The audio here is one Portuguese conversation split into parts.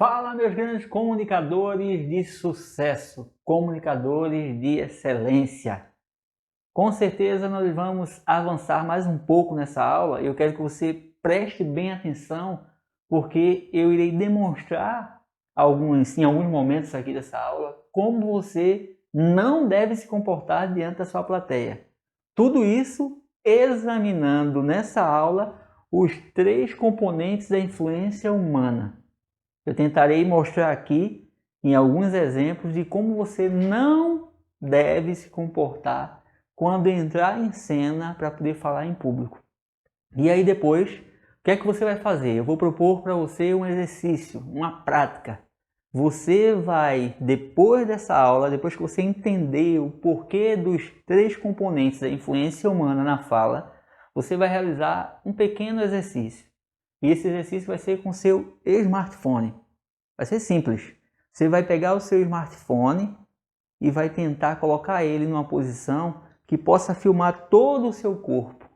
Fala, meus grandes comunicadores de sucesso, comunicadores de excelência. Com certeza nós vamos avançar mais um pouco nessa aula. Eu quero que você preste bem atenção, porque eu irei demonstrar em alguns momentos aqui dessa aula como você não deve se comportar diante da sua plateia. Tudo isso examinando nessa aula os 3 componentes da influência humana. Eu tentarei mostrar aqui em alguns exemplos de como você não deve se comportar quando entrar em cena para poder falar em público. E aí depois, o que é que você vai fazer? Eu vou propor para você um exercício, uma prática. Você vai, depois dessa aula, depois que você entender o porquê dos 3 componentes da influência humana na fala, você vai realizar um pequeno exercício. E esse exercício vai ser com seu smartphone. Vai ser simples. Você vai pegar o seu smartphone e vai tentar colocar ele numa posição que possa filmar todo o seu corpo.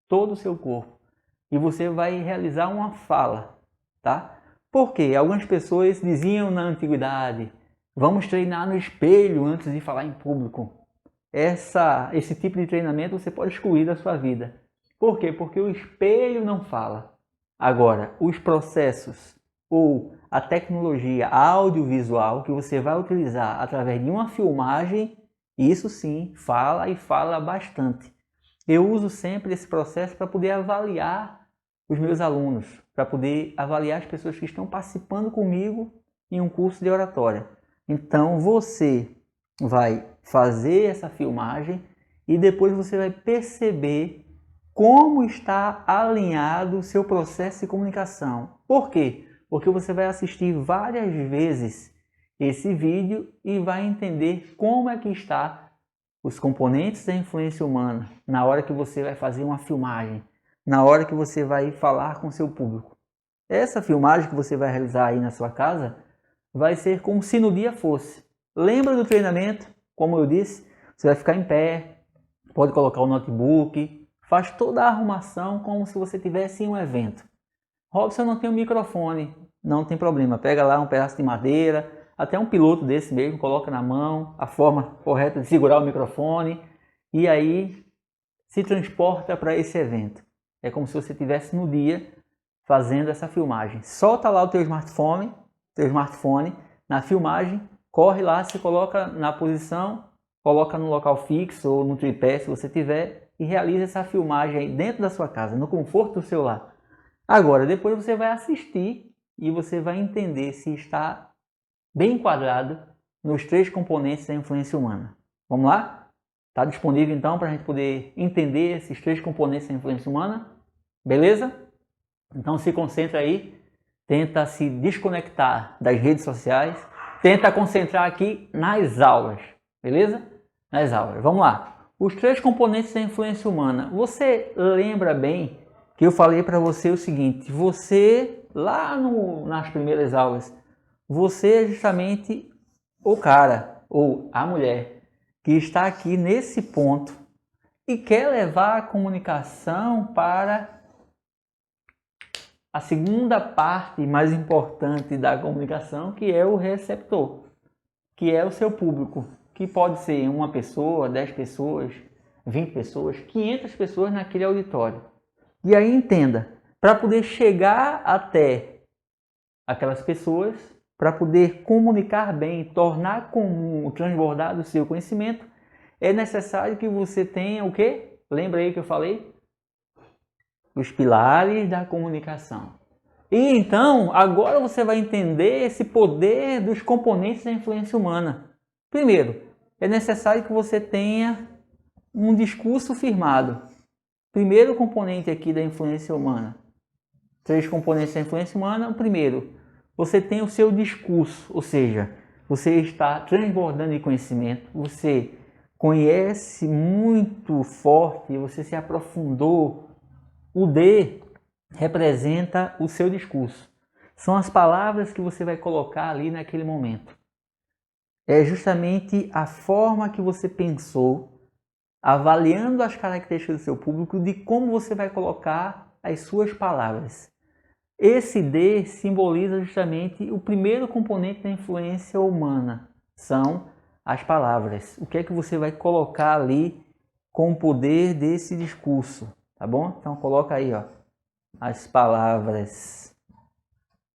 Todo o seu corpo. E você vai realizar uma fala, tá? Porque algumas pessoas diziam na antiguidade: vamos treinar no espelho antes de falar em público. Esse tipo de treinamento você pode excluir da sua vida. Por quê? Porque o espelho não fala. Agora, os processos ou a tecnologia audiovisual que você vai utilizar através de uma filmagem, isso sim fala e fala bastante. Eu uso sempre esse processo para poder avaliar os meus alunos, para poder avaliar as pessoas que estão participando comigo em um curso de oratória. Então você vai fazer essa filmagem e depois você vai perceber como está alinhado o seu processo de comunicação. Por quê? Porque você vai assistir várias vezes esse vídeo e vai entender como é que está os componentes da influência humana na hora que você vai fazer uma filmagem, na hora que você vai falar com seu público. Essa filmagem que você vai realizar aí na sua casa vai ser como se no dia fosse. Lembra do treinamento? Como eu disse, você vai ficar em pé, pode colocar o notebook, faz toda a arrumação como se você tivesse em um evento. Robson, não tem um microfone, não tem problema, pega lá um pedaço de madeira, até um piloto desse mesmo, coloca na mão, a forma correta de segurar o microfone e aí se transporta para esse evento. É como se você estivesse no dia fazendo essa filmagem. Solta lá o teu smartphone na filmagem, corre lá, se coloca na posição, coloca no local fixo ou no tripé se você tiver e realiza essa filmagem aí dentro da sua casa, no conforto do seu lar. Agora, depois você vai assistir e você vai entender se está bem enquadrado nos 3 componentes da influência humana. Vamos lá? Está disponível então para a gente poder entender esses 3 componentes da influência humana? Beleza? Então se concentra aí, tenta se desconectar das redes sociais, tenta concentrar aqui nas aulas, beleza? Nas aulas. Vamos lá. Os 3 componentes da influência humana. Você lembra bem que eu falei para você o seguinte: você lá nas primeiras aulas, você é justamente o cara ou a mulher que está aqui nesse ponto e quer levar a comunicação para a segunda parte mais importante da comunicação, que é o receptor, que é o seu público, que pode ser uma pessoa, 10 pessoas, 20 pessoas, 500 pessoas naquele auditório. E aí entenda, para poder chegar até aquelas pessoas, para poder comunicar bem, tornar comum, transbordar do seu conhecimento, é necessário que você tenha o quê? Lembra aí que eu falei? Os pilares da comunicação. E então, agora você vai entender esse poder dos componentes da influência humana. Primeiro, é necessário que você tenha um discurso firmado. Primeiro componente aqui da influência humana. 3 componentes da influência humana. O primeiro, você tem o seu discurso, ou seja, você está transbordando de conhecimento, você conhece muito forte, você se aprofundou. O D representa o seu discurso. São as palavras que você vai colocar ali naquele momento. É justamente a forma que você pensou, avaliando as características do seu público, de como você vai colocar as suas palavras. Esse D simboliza justamente o primeiro componente da influência humana, são as palavras. O que é que você vai colocar ali com o poder desse discurso, tá bom? Então coloca aí, ó, as palavras,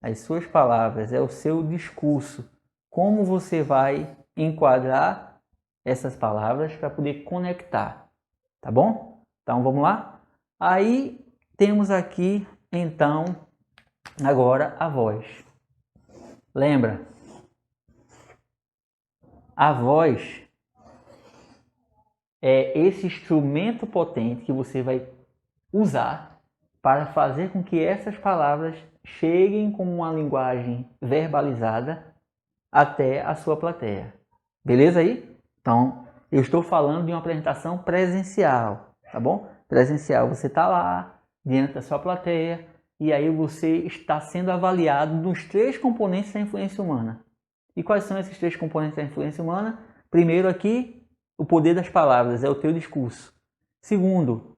as suas palavras, é o seu discurso. Como você vai enquadrar essas palavras para poder conectar, tá bom? Então vamos lá? Aí temos aqui, então, agora a voz. Lembra? A voz é esse instrumento potente que você vai usar para fazer com que essas palavras cheguem com uma linguagem verbalizada até a sua plateia. Beleza aí? Então, eu estou falando de uma apresentação presencial, tá bom? Presencial, você está lá, diante da sua plateia, e aí você está sendo avaliado nos 3 componentes da influência humana. E quais são esses 3 componentes da influência humana? Primeiro aqui, o poder das palavras, é o teu discurso. Segundo,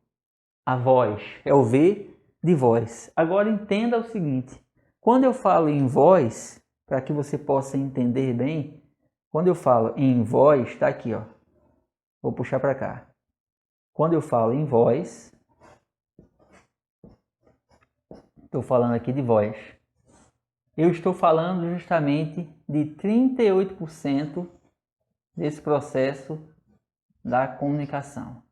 a voz, é o V de voz. Agora entenda o seguinte, quando eu falo em voz, para que você possa entender bem, quando eu falo em voz, está aqui, ó. Vou puxar para cá. Quando eu falo em voz, estou falando aqui de voz. Eu estou falando justamente de 38% desse processo da comunicação.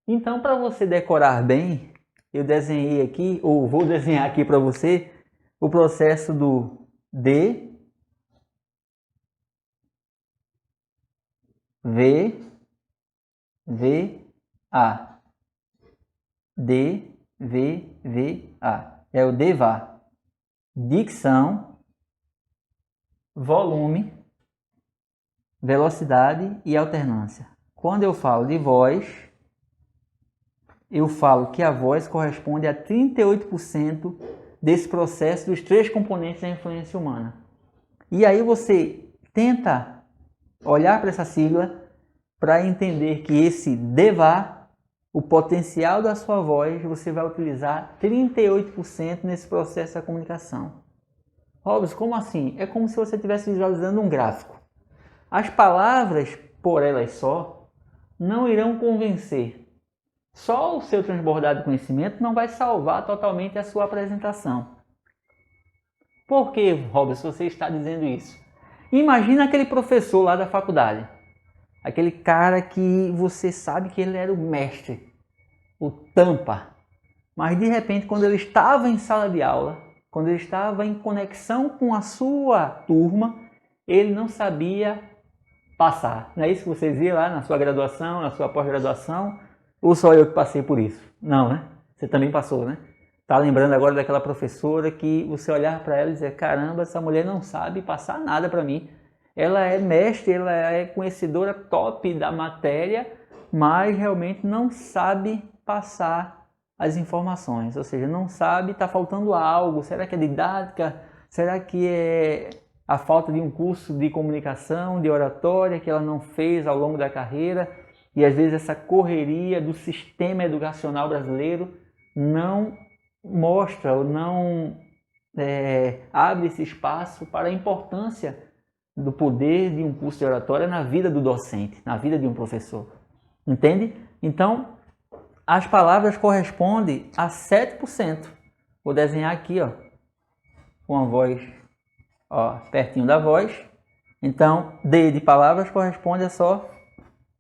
Então, para você decorar bem, eu desenhei aqui, ou vou desenhar aqui para você, o processo do D, V, V, A. D, V, V, A. É o DVA. Dicção, volume, velocidade e alternância. Quando eu falo de voz, eu falo que a voz corresponde a 38% desse processo dos 3 componentes da influência humana. E aí você tenta olhar para essa sigla para entender que esse DVA, o potencial da sua voz, você vai utilizar 38% nesse processo da comunicação. Robson, como assim? É como se você estivesse visualizando um gráfico. As palavras, por elas só, não irão convencer. Só o seu transbordar de conhecimento não vai salvar totalmente a sua apresentação. Por que, Robson, você está dizendo isso? Imagina aquele professor lá da faculdade. Aquele cara que você sabe que ele era o mestre, o tampa. Mas de repente, quando ele estava em sala de aula, quando ele estava em conexão com a sua turma, ele não sabia passar. Não é isso que você dizia lá na sua graduação, na sua pós-graduação? Ou só eu que passei por isso? Não, né? Você também passou, né? Tá lembrando agora daquela professora que você olhar para ela e dizer, caramba, essa mulher não sabe passar nada para mim. Ela é mestre, ela é conhecedora top da matéria, mas realmente não sabe passar as informações. Ou seja, não sabe, está faltando algo. Será que é didática? Será que é a falta de um curso de comunicação, de oratória que ela não fez ao longo da carreira? E às vezes essa correria do sistema educacional brasileiro não mostra ou não abre esse espaço para a importância do poder de um curso de oratória na vida do docente, na vida de um professor. Entende? Então, as palavras correspondem a 7%. Vou desenhar aqui, ó, com a voz, ó, pertinho da voz. Então, D de palavras corresponde a só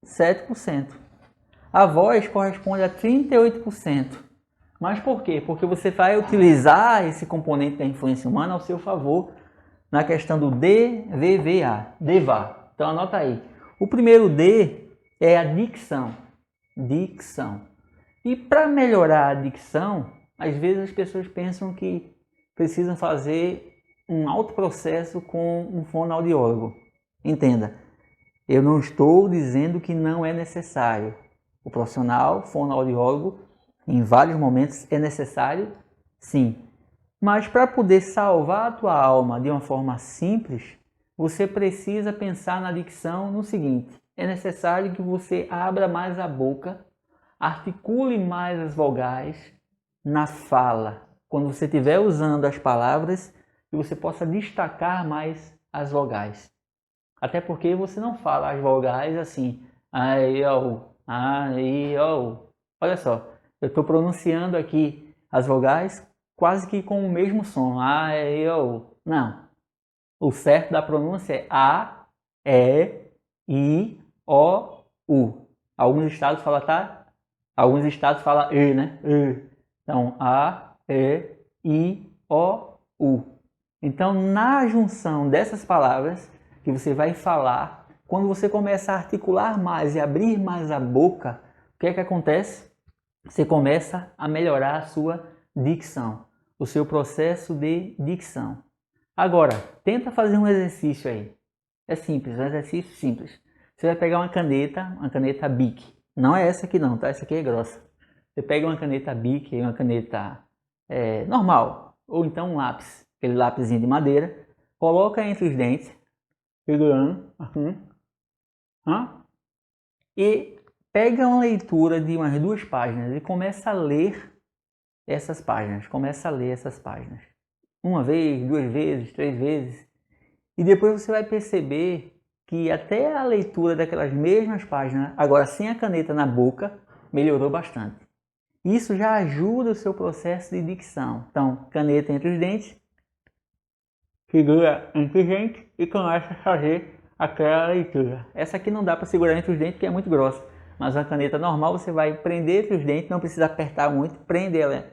7%. A voz corresponde a 38%. Mas por quê? Porque você vai utilizar esse componente da influência humana ao seu favor na questão do DVVA, DVA. Então anota aí. O primeiro D é a dicção. Dicção. E para melhorar a dicção, às vezes as pessoas pensam que precisam fazer um alto processo com um fonoaudiólogo. Entenda, eu não estou dizendo que não é necessário. O profissional fonoaudiólogo, em vários momentos, é necessário, sim. Mas para poder salvar a tua alma de uma forma simples, você precisa pensar na dicção no seguinte: é necessário que você abra mais a boca, articule mais as vogais na fala. quando você estiver usando as palavras, que você possa destacar mais as vogais. Até porque você não fala as vogais assim, ai, ó, ai, ó. Olha só, eu estou pronunciando aqui as vogais quase que com o mesmo som, ai, ó. Não, o certo da pronúncia é A, E, I, O, U. Alguns estados falam tá? Alguns estados falam E, né? E. Então, A, E, I, O, U. Então, na junção dessas palavras que você vai falar, quando você começa a articular mais e abrir mais a boca, o que é que acontece? Você começa a melhorar a sua dicção, o seu processo de dicção. Agora, tenta fazer um exercício aí. É simples, um exercício simples. Você vai pegar uma caneta Bic. Não é essa aqui não, tá? Essa aqui é grossa. Você pega uma caneta Bic, uma caneta normal, ou então um lápis, aquele lápisinho de madeira, coloca entre os dentes, segurando, e pega uma leitura de umas 2 páginas e começa a ler essas páginas. Começa a ler essas páginas. 1 vez, 2 vezes, 3 vezes. E depois você vai perceber que até a leitura daquelas mesmas páginas, agora sem a caneta na boca, melhorou bastante. Isso já ajuda o seu processo de dicção. Então, caneta entre os dentes, segura entre os dentes e começa a fazer aquela leitura. Essa aqui não dá para segurar entre os dentes porque é muito grossa. Mas a caneta normal você vai prender entre os dentes, não precisa apertar muito, prende ela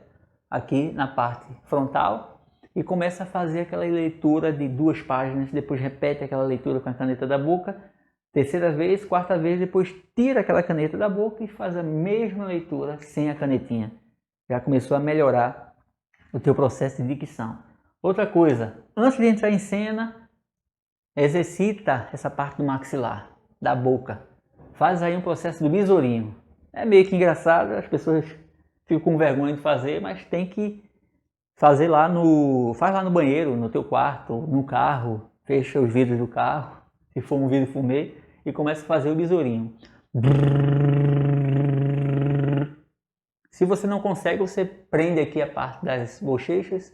aqui na parte frontal e começa a fazer aquela leitura de 2 páginas, depois repete aquela leitura com a caneta da boca, 3ª vez, 4ª vez, depois tira aquela caneta da boca e faz a mesma leitura sem a canetinha. Já começou a melhorar o teu processo de dicção. Outra coisa, antes de entrar em cena, exercita essa parte do maxilar, da boca. Faz aí um processo do besourinho. É meio que engraçado, as pessoas ficam com vergonha de fazer, mas tem que fazer faz lá no banheiro, no teu quarto, no carro, fecha os vidros do carro, se for um vidro fumê, e começa a fazer o besourinho. Se você não consegue, você prende aqui a parte das bochechas.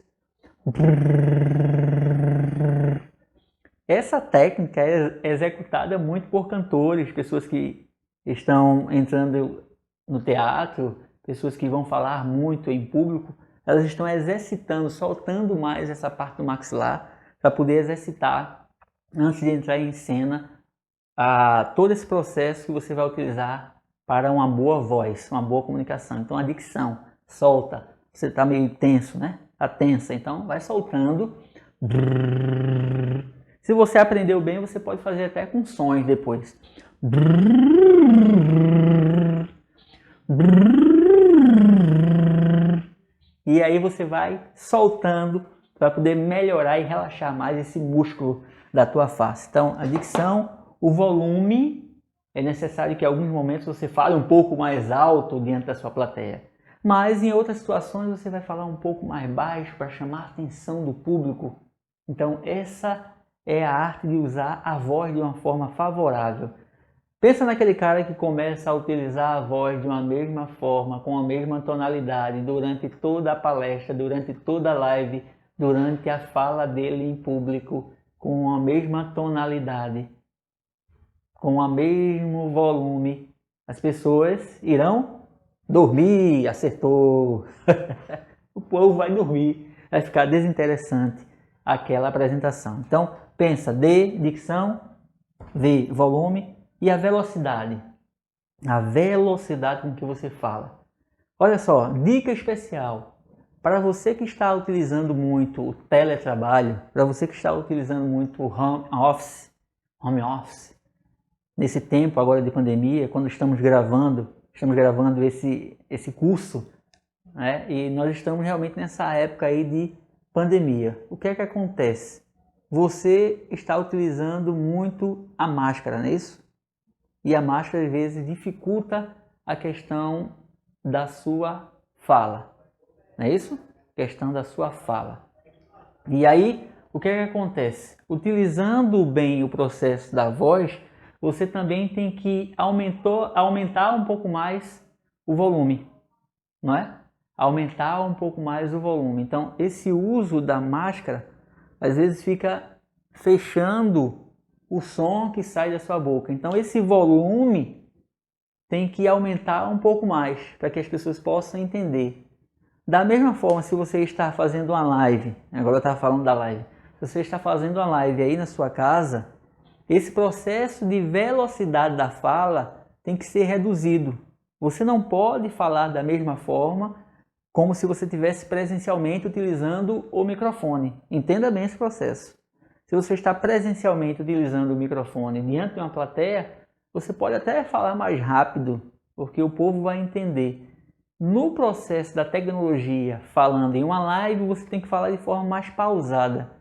Essa técnica é executada muito por cantores, pessoas que estão entrando no teatro, pessoas que vão falar muito em público. Elas estão exercitando, soltando mais essa parte do maxilar para poder exercitar antes de entrar em cena todo esse processo que você vai utilizar para uma boa voz, uma boa comunicação. Então a dicção, solta. Você está meio tenso, né? Está tensa, então vai soltando. Se você aprendeu bem, você pode fazer até com sons depois. E aí você vai soltando para poder melhorar e relaxar mais esse músculo da tua face. Então, a dicção, o volume, é necessário que em alguns momentos você fale um pouco mais alto diante da sua plateia. Mas em outras situações você vai falar um pouco mais baixo para chamar a atenção do público. Então, essa é a arte de usar a voz de uma forma favorável. Pensa naquele cara que começa a utilizar a voz de uma mesma forma, com a mesma tonalidade, durante toda a palestra, durante toda a live, durante a fala dele em público, com a mesma tonalidade, com o mesmo volume. As pessoas irão dormir, acertou. O povo vai dormir, vai ficar desinteressante aquela apresentação. Então, pensa, D, dicção, V, volume, e a velocidade com que você fala. Olha só, dica especial, para você que está utilizando muito o teletrabalho, para você que está utilizando muito o home office, nesse tempo agora de pandemia, quando estamos gravando esse curso, né? E nós estamos realmente nessa época aí de pandemia. O que é que acontece? Você está utilizando muito a máscara, não é isso? E a máscara às vezes dificulta a questão da sua fala, não é isso? Questão da sua fala. E aí, o que é que acontece? Utilizando bem o processo da voz, você também tem que aumentar um pouco mais o volume, não é? aumentar um pouco mais o volume. Então, esse uso da máscara, às vezes fica fechando o som que sai da sua boca. Então, esse volume tem que aumentar um pouco mais, para que as pessoas possam entender. Da mesma forma, se você está fazendo uma live, agora eu estava falando da live, se você está fazendo uma live aí na sua casa, esse processo de velocidade da fala tem que ser reduzido. Você não pode falar da mesma forma como se você estivesse presencialmente utilizando o microfone. Entenda bem esse processo. Se você está presencialmente utilizando o microfone diante de uma plateia, você pode até falar mais rápido, porque o povo vai entender. No processo da tecnologia, falando em uma live, você tem que falar de forma mais pausada.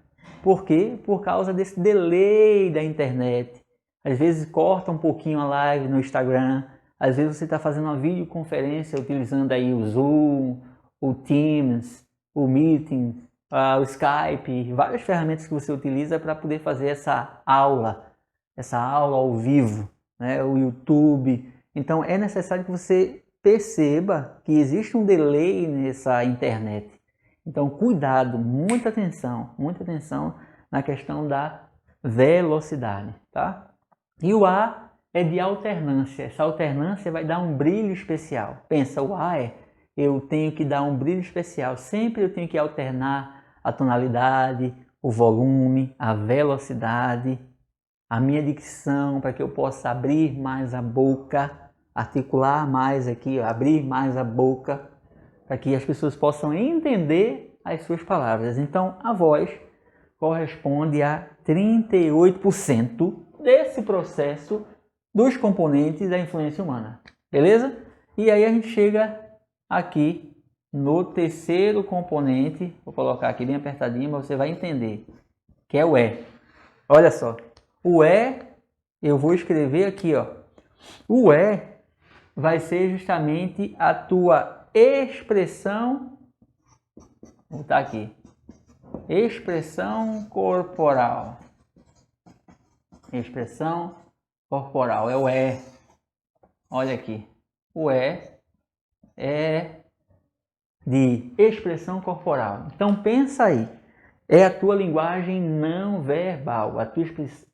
Por quê? Por causa desse delay da internet. Às vezes corta um pouquinho a live no Instagram, às vezes você está fazendo uma videoconferência utilizando aí o Zoom, o Teams, o Meeting, o Skype, várias ferramentas que você utiliza para poder fazer essa aula ao vivo, né? O YouTube. Então é necessário que você perceba que existe um delay nessa internet. Então cuidado, muita atenção na questão da velocidade, tá? E o A é de alternância. Essa alternância vai dar um brilho especial. Pensa, o A é eu tenho que dar um brilho especial. Sempre eu tenho que alternar a tonalidade, o volume, a velocidade, a minha dicção, para que eu possa abrir mais a boca, articular mais aqui, abrir mais a boca, para que as pessoas possam entender as suas palavras. Então, a voz corresponde a 38% desse processo dos componentes da influência humana. Beleza? E aí a gente chega aqui no terceiro componente, vou colocar aqui bem apertadinho, mas você vai entender, que é o E. Olha só, o E, eu vou escrever aqui, ó. O E vai ser justamente a tua expressão, vou botar aqui, expressão corporal. Expressão corporal é o E. Olha aqui, o E é de expressão corporal. Então pensa aí, é a tua linguagem não verbal, a tua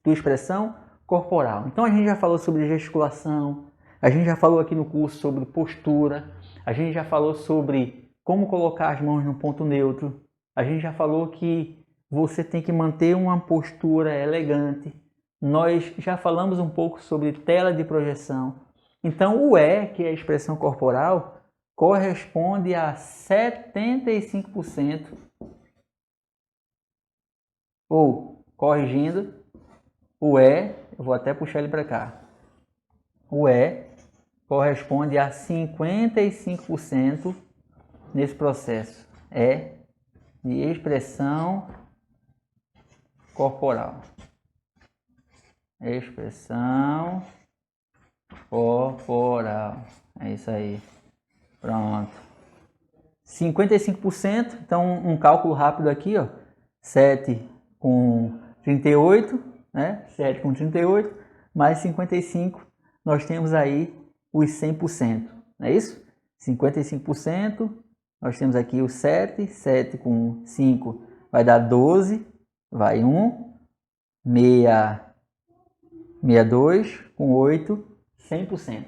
expressão corporal. Então a gente já falou sobre gesticulação, a gente já falou aqui no curso sobre postura, a gente já falou sobre como colocar as mãos no ponto neutro, a gente já falou que você tem que manter uma postura elegante, nós já falamos um pouco sobre tela de projeção. Então o E, que é a expressão corporal, corresponde a 75%, ou, corrigindo, o E, eu vou até puxar ele para cá, o E corresponde a 55% nesse processo, é de expressão corporal. Expressão corporal, é isso aí. Pronto. 55%, então um cálculo rápido aqui, ó. 7 com 38, né? 7 com 38, mais 55, nós temos aí os 100%, não é isso? 55%, nós temos aqui os 7, 7 com 5 vai dar 12, vai 1, 62, com 8, 100%,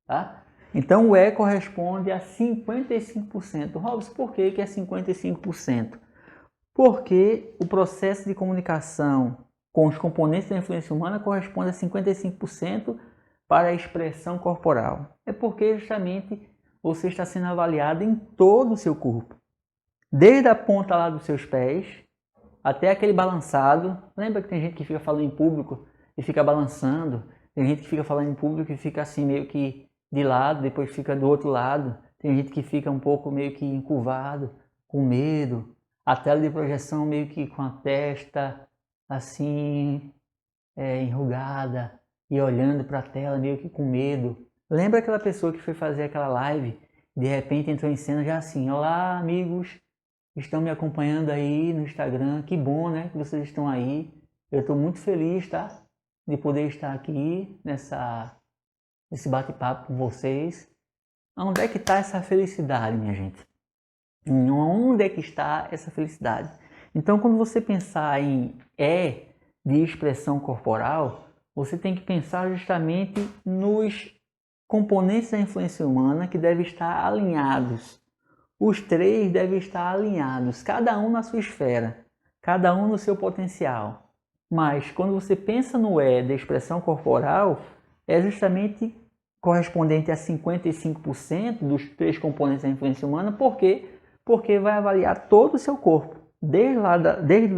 tá? Então o E corresponde a 55%. Robson, por que é 55%? Porque o processo de comunicação com os componentes da influência humana corresponde a 55% para a expressão corporal. É porque justamente você está sendo avaliado em todo o seu corpo. Desde a ponta lá dos seus pés até aquele balançado. Lembra que tem gente que fica falando em público e fica balançando? Tem gente que fica falando em público e fica assim meio que de lado, depois fica do outro lado. Tem gente que fica um pouco meio que encurvado, com medo. A tela de projeção meio que com a testa assim, enrugada e olhando para a tela meio que com medo. Lembra aquela pessoa que foi fazer aquela live, de repente entrou em cena já assim: olá amigos, estão me acompanhando aí no Instagram, que bom, né, que vocês estão aí. Eu estou muito feliz, tá, de poder estar aqui nesse bate-papo com vocês. Onde é que está essa felicidade, minha gente? Onde é que está essa felicidade? Então, quando você pensar em de expressão corporal, você tem que pensar justamente nos componentes da influência humana que devem estar alinhados. Os três devem estar alinhados, cada um na sua esfera, cada um no seu potencial. Mas quando você pensa no da expressão corporal, é justamente correspondente a 55% dos três componentes da influência humana. Por quê? Porque vai avaliar todo o seu corpo, desde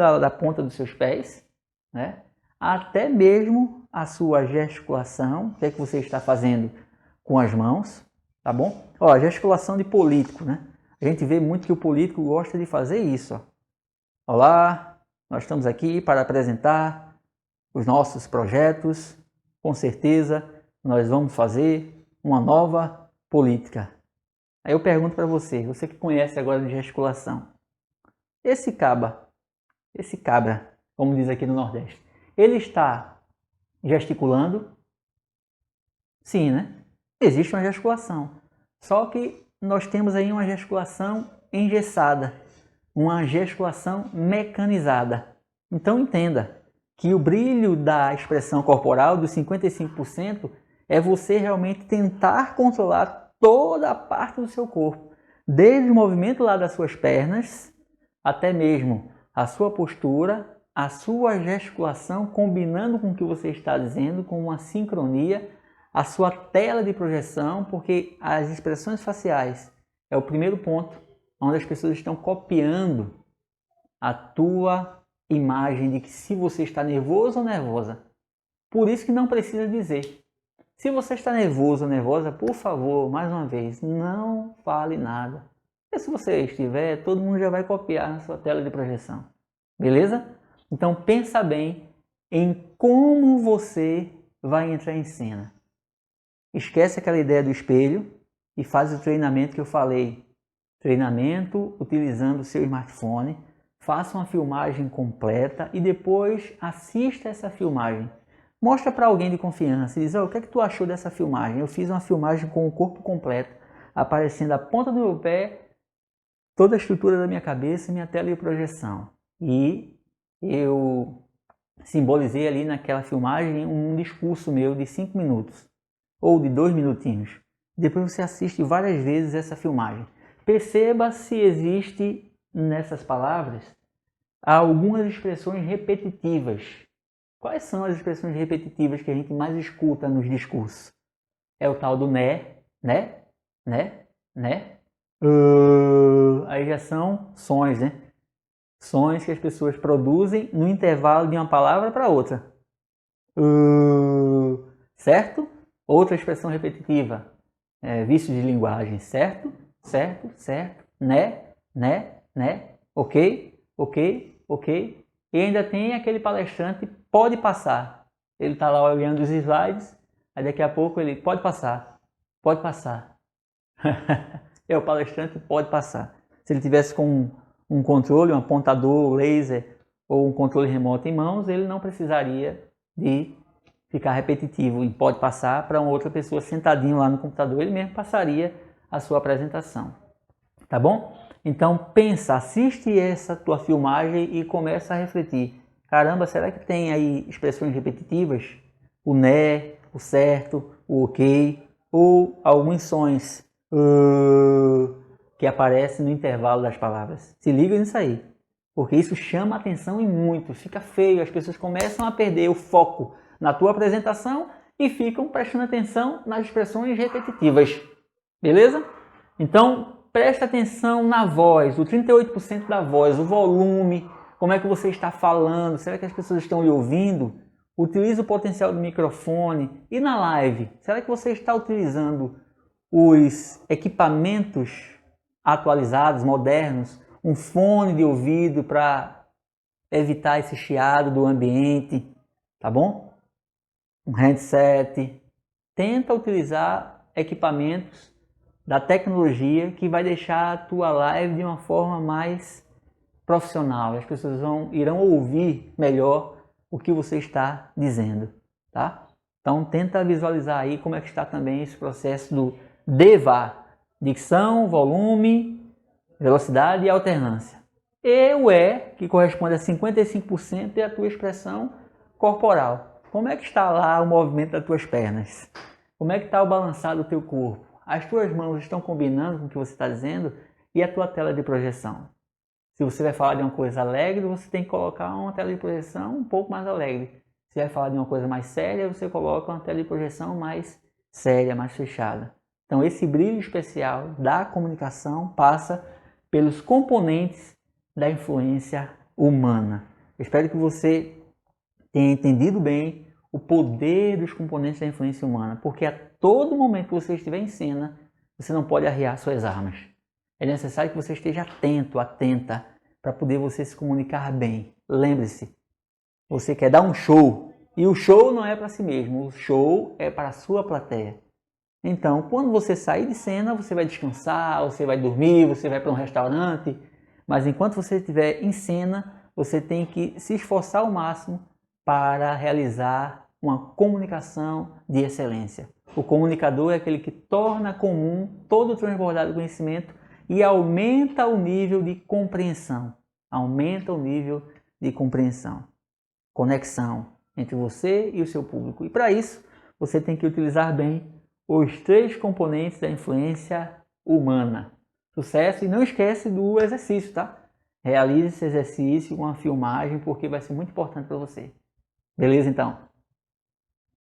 a ponta dos seus pés, né, até mesmo a sua gesticulação, o que é que você está fazendo com as mãos, tá bom? Ó, gesticulação de político, né? A gente vê muito que o político gosta de fazer isso. Ó. Olá, nós estamos aqui para apresentar os nossos projetos. Com certeza, nós vamos fazer uma nova política. Aí eu pergunto para você que conhece agora de gesticulação, esse cabra, como diz aqui no Nordeste, ele está gesticulando? Sim, né? Existe uma gesticulação. Só que nós temos aí uma gesticulação engessada, uma gesticulação mecanizada. Então entenda que o brilho da expressão corporal dos 55% é você realmente tentar controlar toda a parte do seu corpo, desde o movimento lá das suas pernas, até mesmo a sua postura, a sua gesticulação, combinando com o que você está dizendo, com uma sincronia, a sua tela de projeção, porque as expressões faciais é o primeiro ponto onde as pessoas estão copiando a tua imagem de que se você está nervoso ou nervosa. Por isso que não precisa dizer. Se você está nervoso ou nervosa, por favor, mais uma vez, não fale nada. E se você estiver, todo mundo já vai copiar na sua tela de projeção. Beleza? Então pensa bem em como você vai entrar em cena. Esquece aquela ideia do espelho e faz o treinamento que eu falei. Treinamento utilizando o seu smartphone. Faça uma filmagem completa e depois assista essa filmagem. Mostra para alguém de confiança e diz, o que é que tu achou dessa filmagem? Eu fiz uma filmagem com o corpo completo, aparecendo a ponta do meu pé, toda a estrutura da minha cabeça e minha tela de projeção. E eu simbolizei ali naquela filmagem um discurso meu de 5 minutos, ou de 2 minutinhos. Depois você assiste várias vezes essa filmagem. Perceba se existe nessas palavras algumas expressões repetitivas. Quais são as expressões repetitivas que a gente mais escuta nos discursos? É o tal do né. Aí já são sons, né? Sons que as pessoas produzem no intervalo de uma palavra para outra. Certo? Outra expressão repetitiva. Vício de linguagem. Certo? Né? Ok. E ainda tem aquele palestrante, pode passar. Ele está lá olhando os slides, aí daqui a pouco ele pode passar. É o palestrante, pode passar. Se ele tivesse com um controle, um apontador laser ou um controle remoto em mãos, ele não precisaria de ficar repetitivo e pode passar para uma outra pessoa sentadinho lá no computador, ele mesmo passaria a sua apresentação. Tá bom? Então pensa, assiste essa tua filmagem e começa a refletir. Caramba, será que tem aí expressões repetitivas? O né, o certo, o ok, ou alguns sons que aparecem no intervalo das palavras. Se liga nisso aí, porque isso chama a atenção e muito, fica feio, as pessoas começam a perder o foco na tua apresentação e ficam prestando atenção nas expressões repetitivas. Beleza? Então, presta atenção na voz, o 38% da voz, o volume, como é que você está falando, será que as pessoas estão lhe ouvindo? Utilize o potencial do microfone. E na live, será que você está utilizando os equipamentos atualizados, modernos, um fone de ouvido para evitar esse chiado do ambiente, tá bom? Um headset. Tenta utilizar equipamentos da tecnologia que vai deixar a tua live de uma forma mais profissional. As pessoas irão ouvir melhor o que você está dizendo, tá? Então tenta visualizar aí como é que está também esse processo do DEVA, dicção, volume, velocidade e alternância. E o E, que corresponde a 55%, é a tua expressão corporal. Como é que está lá o movimento das tuas pernas? Como é que está o balançar do teu corpo? As tuas mãos estão combinando com o que você está dizendo? E a tua tela de projeção? Se você vai falar de uma coisa alegre, você tem que colocar uma tela de projeção um pouco mais alegre. Se vai falar de uma coisa mais séria, você coloca uma tela de projeção mais séria, mais fechada. Então esse brilho especial da comunicação passa pelos componentes da influência humana. Eu espero que você tenha entendido bem o poder dos componentes da influência humana, porque a todo momento que você estiver em cena, você não pode arriar suas armas. É necessário que você esteja atento, atenta, para poder você se comunicar bem. Lembre-se, você quer dar um show, e o show não é para si mesmo, o show é para a sua plateia. Então, quando você sair de cena, você vai descansar, você vai dormir, você vai para um restaurante, mas enquanto você estiver em cena, você tem que se esforçar ao máximo para realizar uma comunicação de excelência. O comunicador é aquele que torna comum todo o transbordar do conhecimento e aumenta o nível de compreensão. Aumenta o nível de compreensão. Conexão entre você e o seu público. E para isso, você tem que utilizar bem os 3 componentes da influência humana. Sucesso, e não esquece do exercício, tá? Realize esse exercício com a filmagem, porque vai ser muito importante para você. Beleza, então?